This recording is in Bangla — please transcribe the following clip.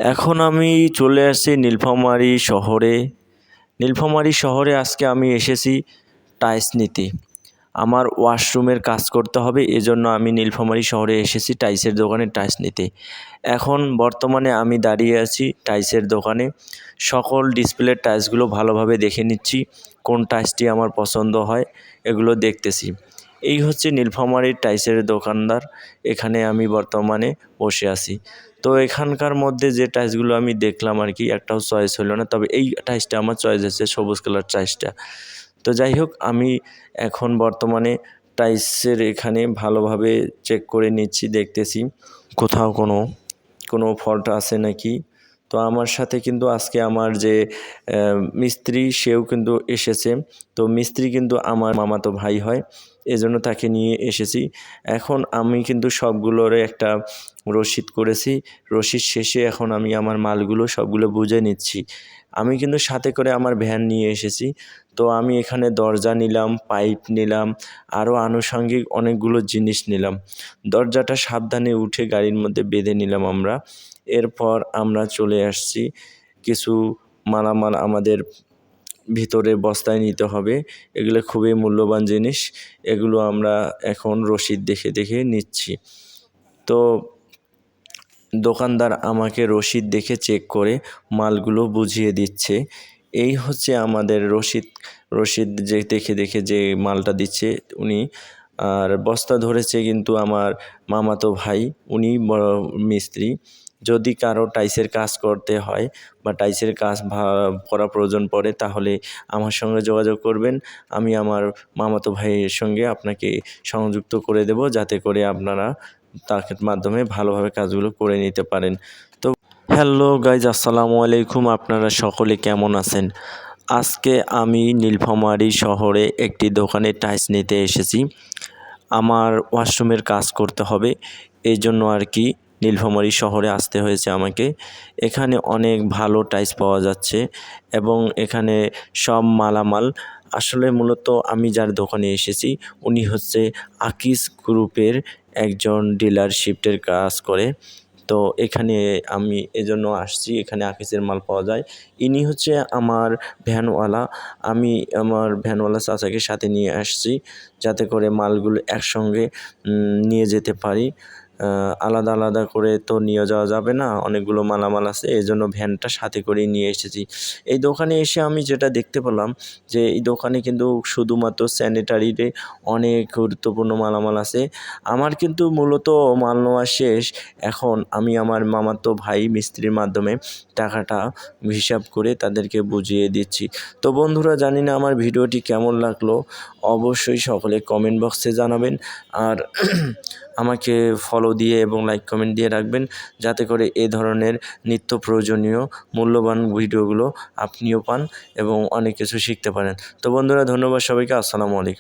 এখন আমি চলে আসছি নীলফামারী শহরে। নীলফামারী শহরে আজকে আমি এসেছি টাইলস নিতে। আমার ওয়াশরুমের কাজ করতে হবে, এজন্য আমি নীলফামারী শহরে এসেছি টাইলসের দোকানে টাইলস নিতে। এখন বর্তমানে আমি দাঁড়িয়ে আছি টাইলসের দোকানে। সকল ডিসপ্লের টাইলসগুলো ভালোভাবে দেখে নিচ্ছি, কোন টাইলসটি আমার পছন্দ হয় এগুলো দেখতেছি। এই হচ্ছে নীলফামারীর টাইলসের দোকানদার, এখানে আমি বর্তমানে বসে আছি। তো এখানকার মধ্যে যে টাইলসগুলো আমি দেখলাম আর কি, একটাও চয়েস হলো না, তবে এই টাইলসটা আমার চয়েস হয়েছে, সবুজ কালার টাইলসটা। তো যাই হোক, আমি এখন বর্তমানে টাইলসের এখানে ভালোভাবে চেক করে নিচ্ছি, দেখতেছি কোথাও কোনো ফল্ট আছে নাকি। তো আমার সাথে কিন্তু আজকে আমার যে মিস্ত্রি, সেও কিন্তু এসেছে। তো মিস্ত্রি কিন্তু আমার মামাতো ভাই হয়, এজন্য তাকে নিয়ে এসেছি। এখন আমি কিন্তু সবগুলোর একটা রসিদ করেছি। রসিদ শেষে এখন আমি আমার মালগুলো সবগুলো বুঝে নিচ্ছি। আমি কিন্তু সাথে করে আমার ভ্যান নিয়ে এসেছি। তো আমি এখানে দরজা নিলাম, পাইপ নিলাম, আরও আনুষঙ্গিক অনেকগুলো জিনিস নিলাম। দরজাটা সাবধানে উঠে গাড়ির মধ্যে বেঁধে নিলাম আমরা। এরপর আমরা চলে আসছি, কিছু মালামাল আমাদের ভিতরে বস্তায় নিতে হবে। এগুলো খুবই মূল্যবান জিনিস, এগুলো আমরা এখন রসিদ দেখে দেখে নিচ্ছি। তো দোকানদার আমাকে রসিদ দেখে চেক করে মালগুলো বুঝিয়ে দিচ্ছে। এই হচ্ছে আমাদের রসিদ যে দেখে দেখে যে মালটা দিচ্ছে উনি। আর বস্তা ধরেছে কিন্তু আমার মামাতো ভাই, উনি বড় মিস্ত্রি। যদি কারো টাইলসের কাজ করতে হয় বা টাইলসের কাজ করা প্রয়োজন পড়ে, তাহলে আমার সঙ্গে যোগাযোগ করবেন। আমি আমার মামাতো ভাইয়ের সঙ্গে আপনাকে সংযুক্ত করে দেব, যাতে করে আপনারা তার মাধ্যমে ভালোভাবে কাজগুলো করে নিতে পারেন। তো হ্যালো গাইজ, আসসালামু আলাইকুম। আপনারা সকলে কেমন আছেন? আজকে আমি নীলফামারী শহরে একটি দোকানে টাইলস নিতে এসেছি। আমার ওয়াশরুমের কাজ করতে হবে, এই জন্য আর কি নীলফামারী শহরে আসতে হয়েছে আমাকে। এখানে অনেক ভালো টাইলস পাওয়া যাচ্ছে এবং এখানে সব মালামাল, আসলে মূলত আমি যার দোকানে এসেছি উনি হচ্ছে আকিস গ্রুপের একজন ডিলারশিপের কাজ করে। তো এখানে আমি এজন্য আসছি, এখানে আকিসের মাল পাওয়া যায়। ইনি হচ্ছে আমার ভ্যানওয়ালা। আমি আমার ভ্যানওয়ালা চাচাকে সাথে নিয়ে আসছি, যাতে করে মালগুলো একসঙ্গে নিয়ে যেতে পারি। আলাদা আলাদা করে তো নিয়ে যাওয়া যাবে না, অনেকগুলো মালামাল আছে, এই জন্য ভ্যানটা সাথে করেই নিয়ে এসেছি। এই দোকানে এসে আমি যেটা দেখতে পেলাম যে এই দোকানে কিন্তু শুধুমাত্র স্যানিটারিতে অনেক গুরুত্বপূর্ণ মালামাল আছে। আমার কিন্তু মূলত মাল নেওয়া শেষ। এখন আমি আমার মামাতো ভাই মিস্ত্রির মাধ্যমে টাকাটা হিসাব করে তাদেরকে বুঝিয়ে দিচ্ছি। তো বন্ধুরা, জানি না আমার ভিডিওটি কেমন লাগলো, অবশ্যই সকলে কমেন্ট বক্সে জানাবেন। আর আমাকে ফলো দিয়ে এবং লাইক কমেন্ট দিয়ে রাখবেন, যাতে করে এ ধরনের নিত্য প্রয়োজনীয় মূল্যবান ভিডিওগুলো আপনিও পান এবং অনেক কিছু শিখতে পারেন। তো বন্ধুরা, ধন্যবাদ সবাইকে। আসসালামু আলাইকুম।